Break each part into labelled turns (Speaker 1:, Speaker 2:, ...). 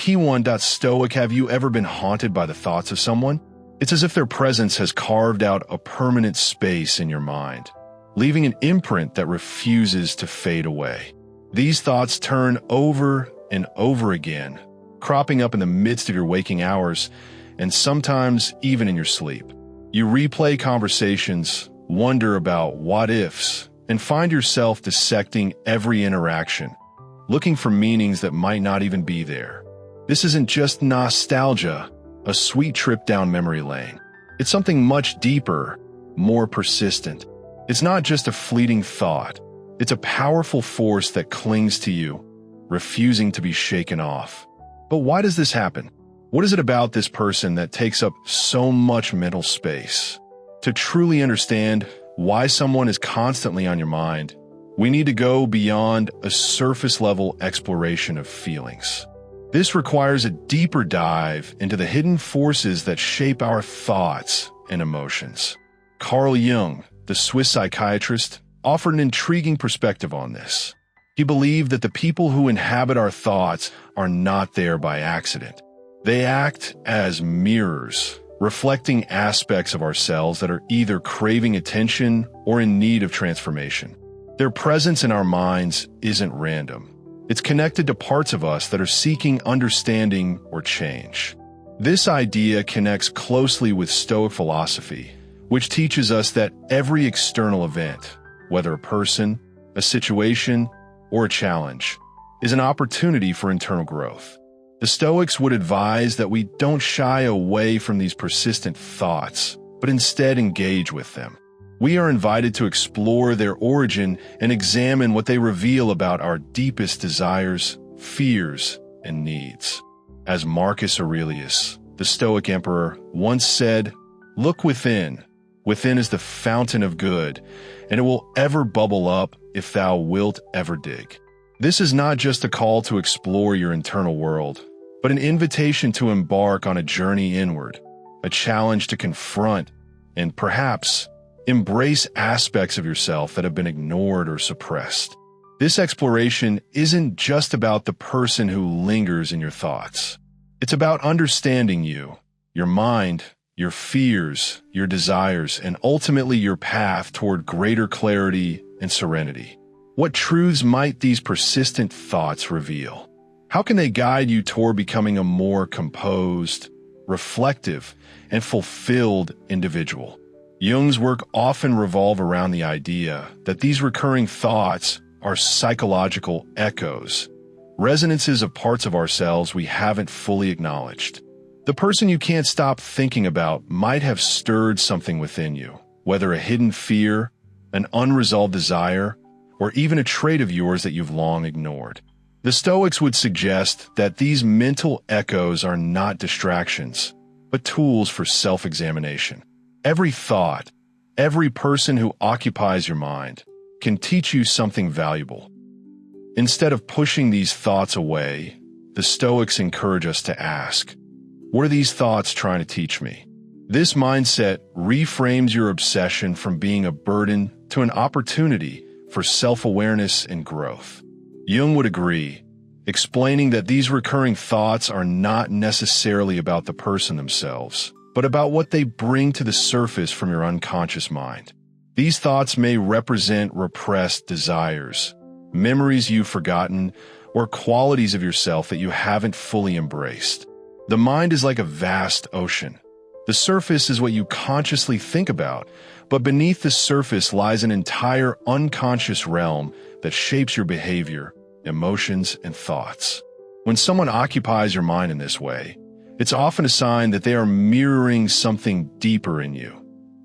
Speaker 1: Key 1. Stoic. Have you ever been haunted by the thoughts of someone? It's as if their presence has carved out a permanent space in your mind, leaving an imprint that refuses to fade away. These thoughts turn over and over again, cropping up in the midst of your waking hours, and sometimes even in your sleep. You replay conversations, wonder about what-ifs, and find yourself dissecting every interaction, looking for meanings that might not even be there. This isn't just nostalgia, a sweet trip down memory lane. It's something much deeper, more persistent. It's not just a fleeting thought. It's a powerful force that clings to you, refusing to be shaken off. But why does this happen? What is it about this person that takes up so much mental space? To truly understand why someone is constantly on your mind, we need to go beyond a surface-level exploration of feelings. This requires a deeper dive into the hidden forces that shape our thoughts and emotions. Carl Jung, the Swiss psychiatrist, offered an intriguing perspective on this. He believed that the people who inhabit our thoughts are not there by accident. They act as mirrors, reflecting aspects of ourselves that are either craving attention or in need of transformation. Their presence in our minds isn't random. It's connected to parts of us that are seeking understanding or change. This idea connects closely with Stoic philosophy, which teaches us that every external event, whether a person, a situation, or a challenge, is an opportunity for internal growth. The Stoics would advise that we don't shy away from these persistent thoughts, but instead engage with them. We are invited to explore their origin and examine what they reveal about our deepest desires, fears, and needs. As Marcus Aurelius, the Stoic emperor, once said, "Look within. Within is the fountain of good, and it will ever bubble up if thou wilt ever dig." This is not just a call to explore your internal world, but an invitation to embark on a journey inward, a challenge to confront and perhaps embrace aspects of yourself that have been ignored or suppressed. This exploration isn't just about the person who lingers in your thoughts. It's about understanding you, your mind, your fears, your desires, and ultimately your path toward greater clarity and serenity. What truths might these persistent thoughts reveal? How can they guide you toward becoming a more composed, reflective, and fulfilled individual? Jung's work often revolves around the idea that these recurring thoughts are psychological echoes, resonances of parts of ourselves we haven't fully acknowledged. The person you can't stop thinking about might have stirred something within you, whether a hidden fear, an unresolved desire, or even a trait of yours that you've long ignored. The Stoics would suggest that these mental echoes are not distractions, but tools for self-examination. Every thought, every person who occupies your mind, can teach you something valuable. Instead of pushing these thoughts away, the Stoics encourage us to ask, what are these thoughts trying to teach me? This mindset reframes your obsession from being a burden to an opportunity for self-awareness and growth. Jung would agree, explaining that these recurring thoughts are not necessarily about the person themselves, but about what they bring to the surface from your unconscious mind. These thoughts may represent repressed desires, memories you've forgotten, or qualities of yourself that you haven't fully embraced. The mind is like a vast ocean. The surface is what you consciously think about, but beneath the surface lies an entire unconscious realm that shapes your behavior, emotions, and thoughts. When someone occupies your mind in this way, it's often a sign that they are mirroring something deeper in you,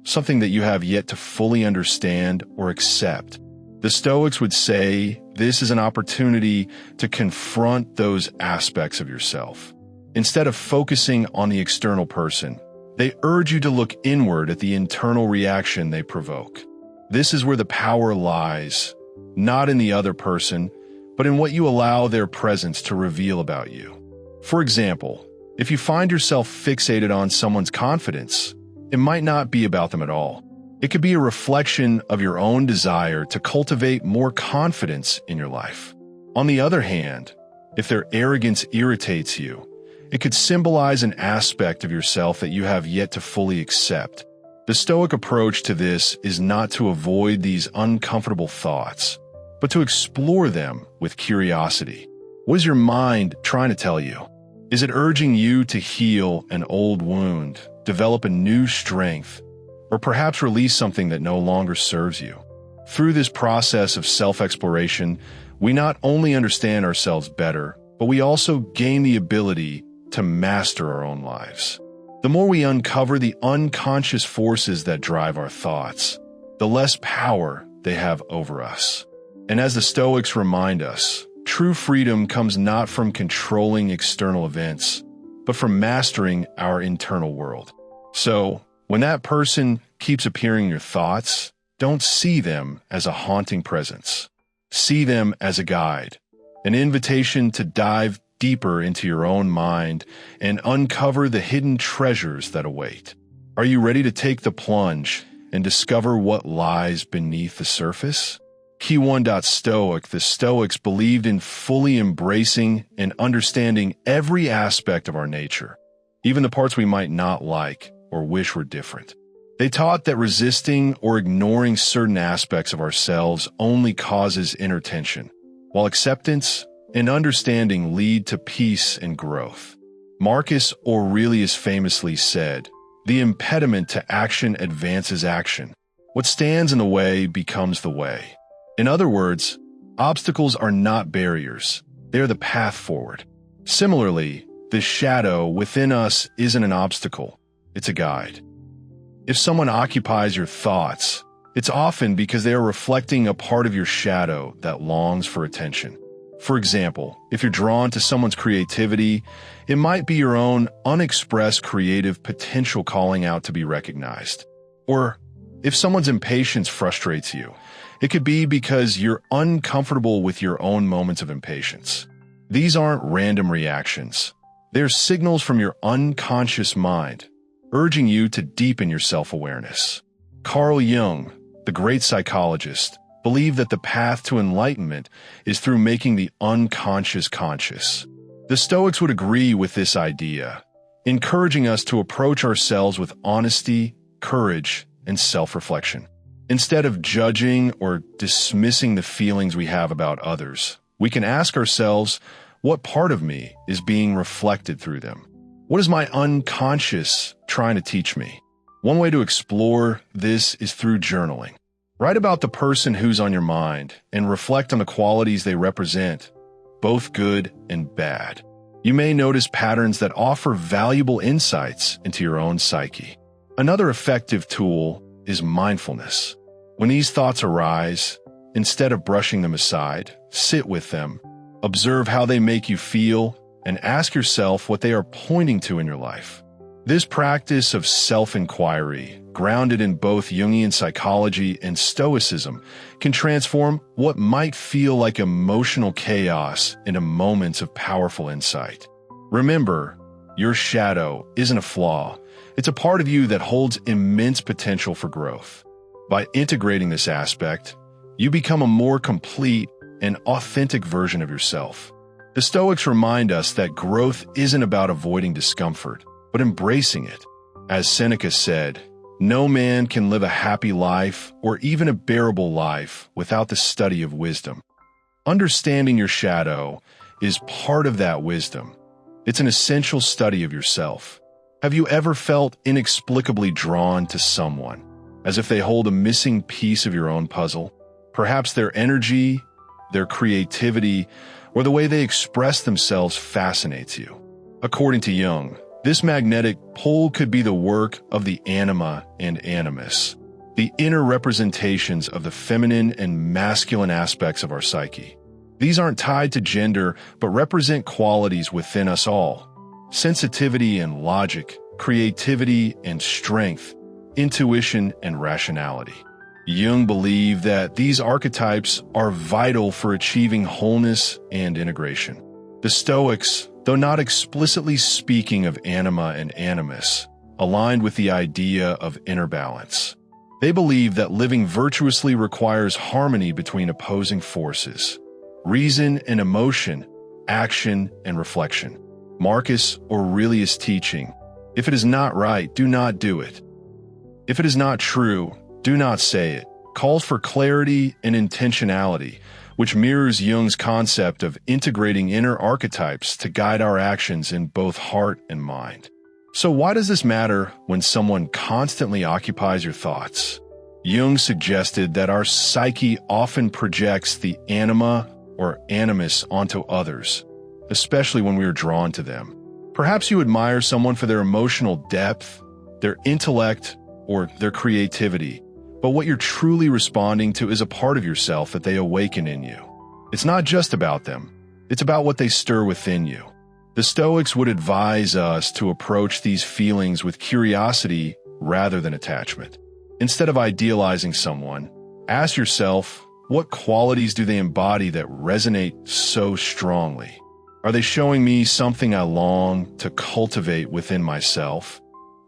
Speaker 1: something that you have yet to fully understand or accept. The Stoics would say this is an opportunity to confront those aspects of yourself. Instead of focusing on the external person, they urge you to look inward at the internal reaction they provoke. This is where the power lies, not in the other person, but in what you allow their presence to reveal about you. For example, if you find yourself fixated on someone's confidence, it might not be about them at all. It could be a reflection of your own desire to cultivate more confidence in your life. On the other hand, if their arrogance irritates you, It could symbolize an aspect of yourself that you have yet to fully accept. The Stoic approach to this is not to avoid these uncomfortable thoughts, but to explore them with curiosity. What is your mind trying to tell you? Is it urging you to heal an old wound, develop a new strength, or perhaps release something that no longer serves you? Through this process of self-exploration, we not only understand ourselves better, but we also gain the ability to master our own lives. The more we uncover the unconscious forces that drive our thoughts, the less power they have over us. And as the Stoics remind us, true freedom comes not from controlling external events, but from mastering our internal world. So, when that person keeps appearing in your thoughts, don't see them as a haunting presence. See them as a guide, an invitation to dive deeper into your own mind and uncover the hidden treasures that await. Are you ready to take the plunge and discover what lies beneath the surface? Key 1. Stoic. The Stoics believed in fully embracing and understanding every aspect of our nature, even the parts we might not like or wish were different. They taught that resisting or ignoring certain aspects of ourselves only causes inner tension, while acceptance and understanding lead to peace and growth. Marcus Aurelius famously said, "The impediment to action advances action. What stands in the way becomes the way." In other words, obstacles are not barriers, they are the path forward. Similarly, the shadow within us isn't an obstacle, it's a guide. If someone occupies your thoughts, it's often because they are reflecting a part of your shadow that longs for attention. For example, if you're drawn to someone's creativity, it might be your own unexpressed creative potential calling out to be recognized. Or if someone's impatience frustrates you, it could be because you're uncomfortable with your own moments of impatience. These aren't random reactions. They're signals from your unconscious mind, urging you to deepen your self-awareness. Carl Jung, the great psychologist, believed that the path to enlightenment is through making the unconscious conscious. The Stoics would agree with this idea, encouraging us to approach ourselves with honesty, courage, and self-reflection. Instead of judging or dismissing the feelings we have about others, we can ask ourselves, what part of me is being reflected through them? What is my unconscious trying to teach me? One way to explore this is through journaling. Write about the person who's on your mind and reflect on the qualities they represent, both good and bad. You may notice patterns that offer valuable insights into your own psyche. Another effective tool is mindfulness. When these thoughts arise, instead of brushing them aside, sit with them, observe how they make you feel, and ask yourself what they are pointing to in your life. This practice of self-inquiry, grounded in both Jungian psychology and Stoicism, can transform what might feel like emotional chaos into moments of powerful insight. Remember, your shadow isn't a flaw. It's a part of you that holds immense potential for growth. By integrating this aspect, you become a more complete and authentic version of yourself. The Stoics remind us that growth isn't about avoiding discomfort, but embracing it. As Seneca said, "No man can live a happy life or even a bearable life without the study of wisdom." Understanding your shadow is part of that wisdom. It's an essential study of yourself. Have you ever felt inexplicably drawn to someone, as if they hold a missing piece of your own puzzle? Perhaps their energy, their creativity, or the way they express themselves fascinates you. According to Jung, this magnetic pull could be the work of the anima and animus, the inner representations of the feminine and masculine aspects of our psyche. These aren't tied to gender, but represent qualities within us all: sensitivity and logic, creativity and strength, intuition and rationality. Jung believed that these archetypes are vital for achieving wholeness and integration. The Stoics, though not explicitly speaking of anima and animus, aligned with the idea of inner balance. They believe that living virtuously requires harmony between opposing forces: reason and emotion, action and reflection. Marcus Aurelius' teaching, "If it is not right, do not do it. If it is not true, do not say it," calls for clarity and intentionality, which mirrors Jung's concept of integrating inner archetypes to guide our actions in both heart and mind. So why does this matter when someone constantly occupies your thoughts? Jung suggested that our psyche often projects the anima or animus onto others, especially when we are drawn to them. Perhaps you admire someone for their emotional depth, their intellect, or their creativity, but what you're truly responding to is a part of yourself that they awaken in you. It's not just about them, it's about what they stir within you. The Stoics would advise us to approach these feelings with curiosity rather than attachment. Instead of idealizing someone, ask yourself, what qualities do they embody that resonate so strongly? Are they showing me something I long to cultivate within myself?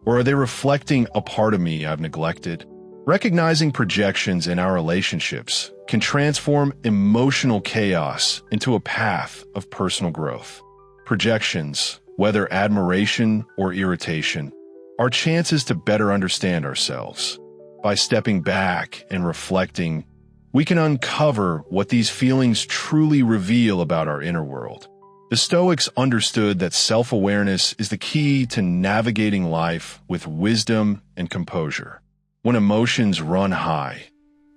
Speaker 1: Or are they reflecting a part of me I've neglected? Recognizing projections in our relationships can transform emotional chaos into a path of personal growth. Projections, whether admiration or irritation, are chances to better understand ourselves. By stepping back and reflecting, we can uncover what these feelings truly reveal about our inner world. The Stoics understood that self-awareness is the key to navigating life with wisdom and composure. When emotions run high,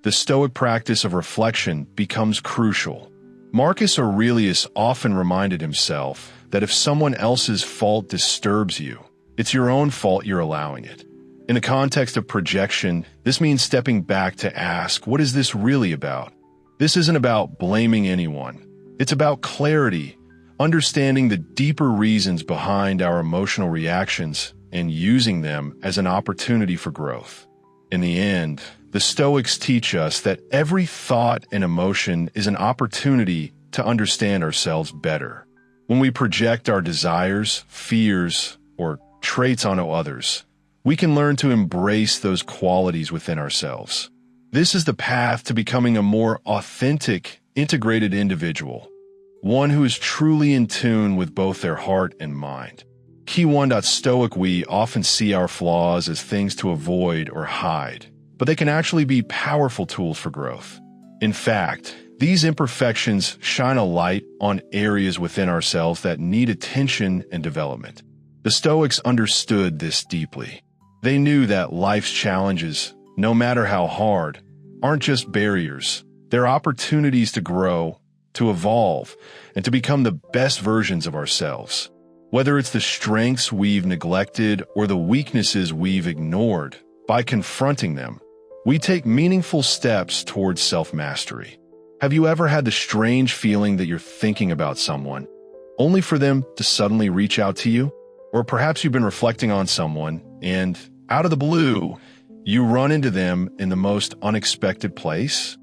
Speaker 1: the Stoic practice of reflection becomes crucial. Marcus Aurelius often reminded himself that if someone else's fault disturbs you, it's your own fault you're allowing it. In the context of projection, this means stepping back to ask, what is this really about? This isn't about blaming anyone. It's about clarity, understanding the deeper reasons behind our emotional reactions and using them as an opportunity for growth. In the end, the Stoics teach us that every thought and emotion is an opportunity to understand ourselves better. When we project our desires, fears, or traits onto others, we can learn to embrace those qualities within ourselves. This is the path to becoming a more authentic, integrated individual, one who is truly in tune with both their heart and mind. Key 1. Stoic, we often see our flaws as things to avoid or hide, but they can actually be powerful tools for growth. In fact, these imperfections shine a light on areas within ourselves that need attention and development. The Stoics understood this deeply. They knew that life's challenges, no matter how hard, aren't just barriers. They're opportunities to grow, to evolve, and to become the best versions of ourselves. Whether it's the strengths we've neglected or the weaknesses we've ignored, by confronting them, we take meaningful steps towards self-mastery. Have you ever had the strange feeling that you're thinking about someone, only for them to suddenly reach out to you? Or perhaps you've been reflecting on someone, and out of the blue, you run into them in the most unexpected place?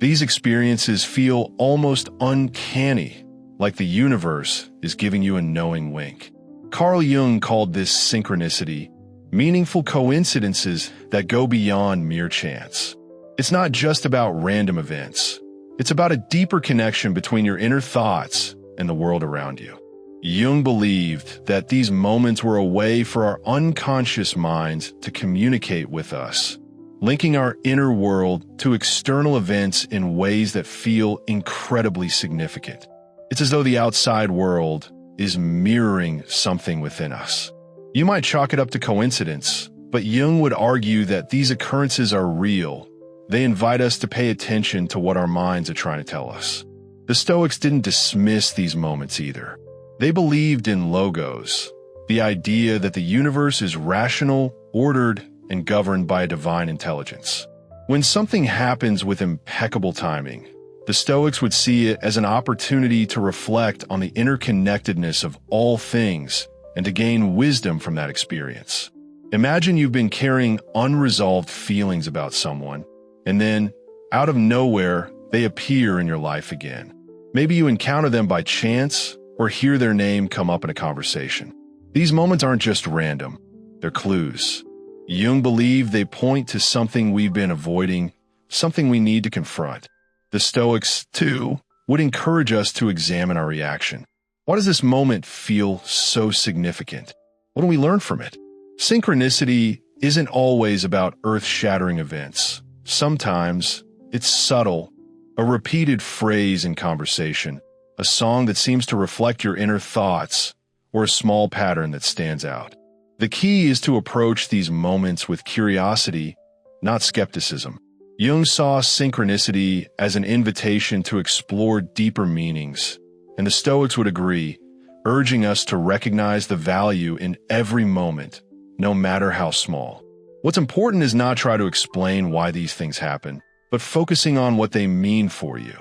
Speaker 1: These experiences feel almost uncanny, like the universe is giving you a knowing wink. Carl Jung called this synchronicity, meaningful coincidences that go beyond mere chance. It's not just about random events. It's about a deeper connection between your inner thoughts and the world around you. Jung believed that these moments were a way for our unconscious minds to communicate with us, linking our inner world to external events in ways that feel incredibly significant. It's as though the outside world is mirroring something within us. You might chalk it up to coincidence, but Jung would argue that these occurrences are real. They invite us to pay attention to what our minds are trying to tell us. The Stoics didn't dismiss these moments either. They believed in logos, the idea that the universe is rational, ordered, and governed by a divine intelligence. When something happens with impeccable timing, the Stoics would see it as an opportunity to reflect on the interconnectedness of all things and to gain wisdom from that experience. Imagine you've been carrying unresolved feelings about someone, and then, out of nowhere, they appear in your life again. Maybe you encounter them by chance or hear their name come up in a conversation. These moments aren't just random, they're clues. Jung believed they point to something we've been avoiding, something we need to confront. The Stoics, too, would encourage us to examine our reaction. Why does this moment feel so significant? What do we learn from it? Synchronicity isn't always about earth-shattering events. Sometimes it's subtle, a repeated phrase in conversation, a song that seems to reflect your inner thoughts, or a small pattern that stands out. The key is to approach these moments with curiosity, not skepticism. Jung saw synchronicity as an invitation to explore deeper meanings, and the Stoics would agree, urging us to recognize the value in every moment, no matter how small. What's important is not try to explain why these things happen, but focusing on what they mean for you.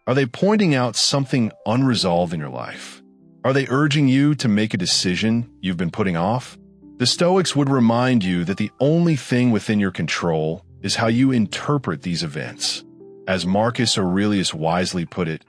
Speaker 1: Are they pointing out something unresolved in your life? Are they urging you to make a decision you've been putting off? The Stoics would remind you that the only thing within your control is how you interpret these events. As Marcus Aurelius wisely put it,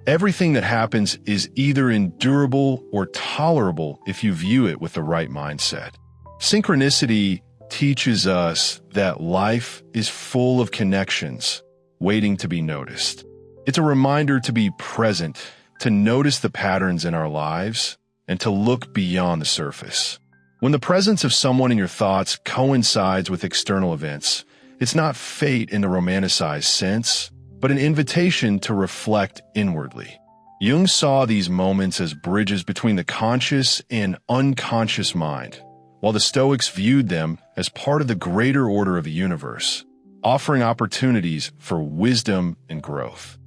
Speaker 1: everything that happens is either endurable or tolerable if you view it with the right mindset. Synchronicity teaches us that life is full of connections waiting to be noticed. It's a reminder to be present, to notice the patterns in our lives, and to look beyond the surface. When the presence of someone in your thoughts coincides with external events, it's not fate in the romanticized sense, but an invitation to reflect inwardly. Jung saw these moments as bridges between the conscious and unconscious mind, while the Stoics viewed them as part of the greater order of the universe, offering opportunities for wisdom and growth.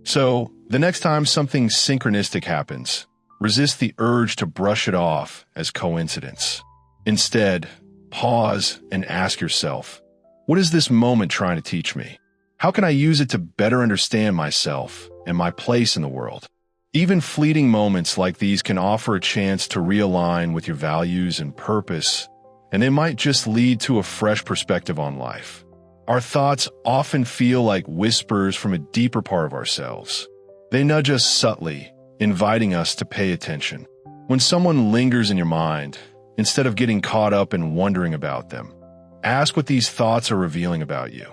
Speaker 1: So, the next time something synchronistic happens, resist the urge to brush it off as coincidence. Instead, pause and ask yourself, what is this moment trying to teach me? How can I use it to better understand myself and my place in the world? Even fleeting moments like these can offer a chance to realign with your values and purpose, and they might just lead to a fresh perspective on life. Our thoughts often feel like whispers from a deeper part of ourselves. They nudge us subtly, inviting us to pay attention. When someone lingers in your mind, instead of getting caught up and wondering about them, ask what these thoughts are revealing about you.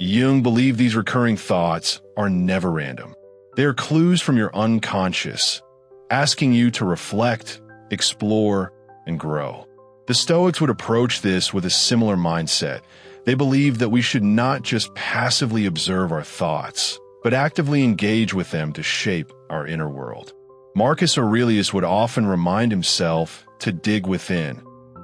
Speaker 1: Jung believed these recurring thoughts are never random. They are clues from your unconscious, asking you to reflect, explore, and grow. The Stoics would approach this with a similar mindset. They believed that we should not just passively observe our thoughts, but actively engage with them to shape our inner world. Marcus Aurelius would often remind himself to dig within,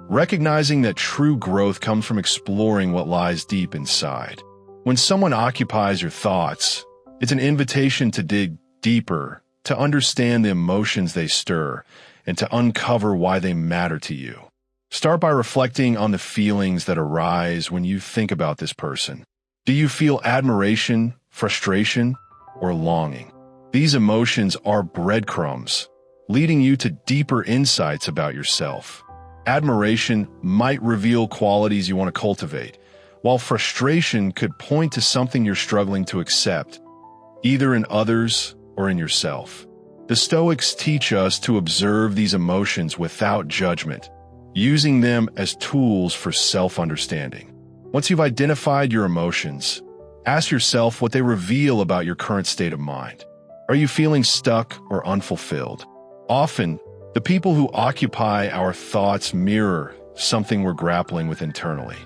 Speaker 1: recognizing that true growth comes from exploring what lies deep inside. When someone occupies your thoughts, it's an invitation to dig deeper, to understand the emotions they stir, and to uncover why they matter to you. Start by reflecting on the feelings that arise when you think about this person. Do you feel admiration, frustration, or longing? These emotions are breadcrumbs, leading you to deeper insights about yourself. Admiration might reveal qualities you want to cultivate, while frustration could point to something you're struggling to accept, either in others or in yourself. The Stoics teach us to observe these emotions without judgment, using them as tools for self-understanding. Once you've identified your emotions, ask yourself what they reveal about your current state of mind. Are you feeling stuck or unfulfilled? Often, the people who occupy our thoughts mirror something we're grappling with internally.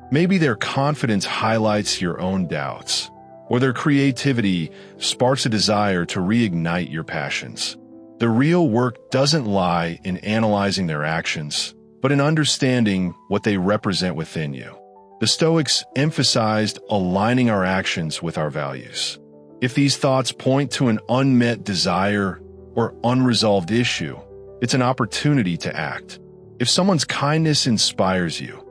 Speaker 1: Maybe their confidence highlights your own doubts, or their creativity sparks a desire to reignite your passions. The real work doesn't lie in analyzing their actions, but in understanding what they represent within you. The Stoics emphasized aligning our actions with our values. If these thoughts point to an unmet desire or unresolved issue, it's an opportunity to act. If someone's kindness inspires you,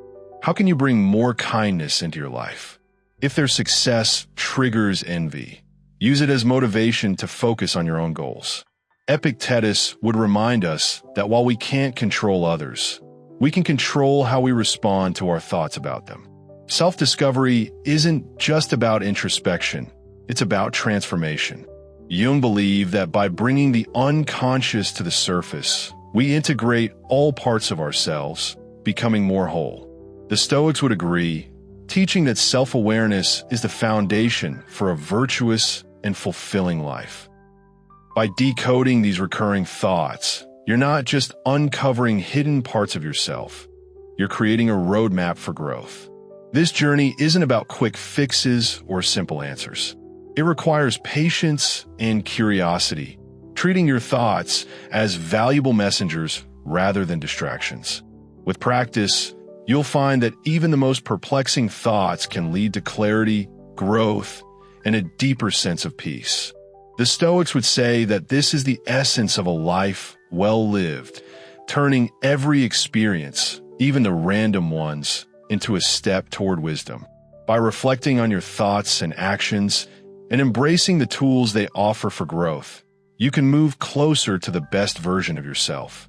Speaker 1: how can you bring more kindness into your life? If their success triggers envy, use it as motivation to focus on your own goals. Epictetus would remind us that while we can't control others, we can control how we respond to our thoughts about them. Self-discovery isn't just about introspection, it's about transformation. Jung believed that by bringing the unconscious to the surface, we integrate all parts of ourselves, becoming more whole. The Stoics would agree, teaching that self-awareness is the foundation for a virtuous and fulfilling life. By decoding these recurring thoughts, you're not just uncovering hidden parts of yourself, you're creating a roadmap for growth. This journey isn't about quick fixes or simple answers. It requires patience and curiosity, treating your thoughts as valuable messengers rather than distractions. With practice, you'll find that even the most perplexing thoughts can lead to clarity, growth, and a deeper sense of peace. The Stoics would say that this is the essence of a life well lived, turning every experience, even the random ones, into a step toward wisdom. By reflecting on your thoughts and actions and embracing the tools they offer for growth, you can move closer to the best version of yourself.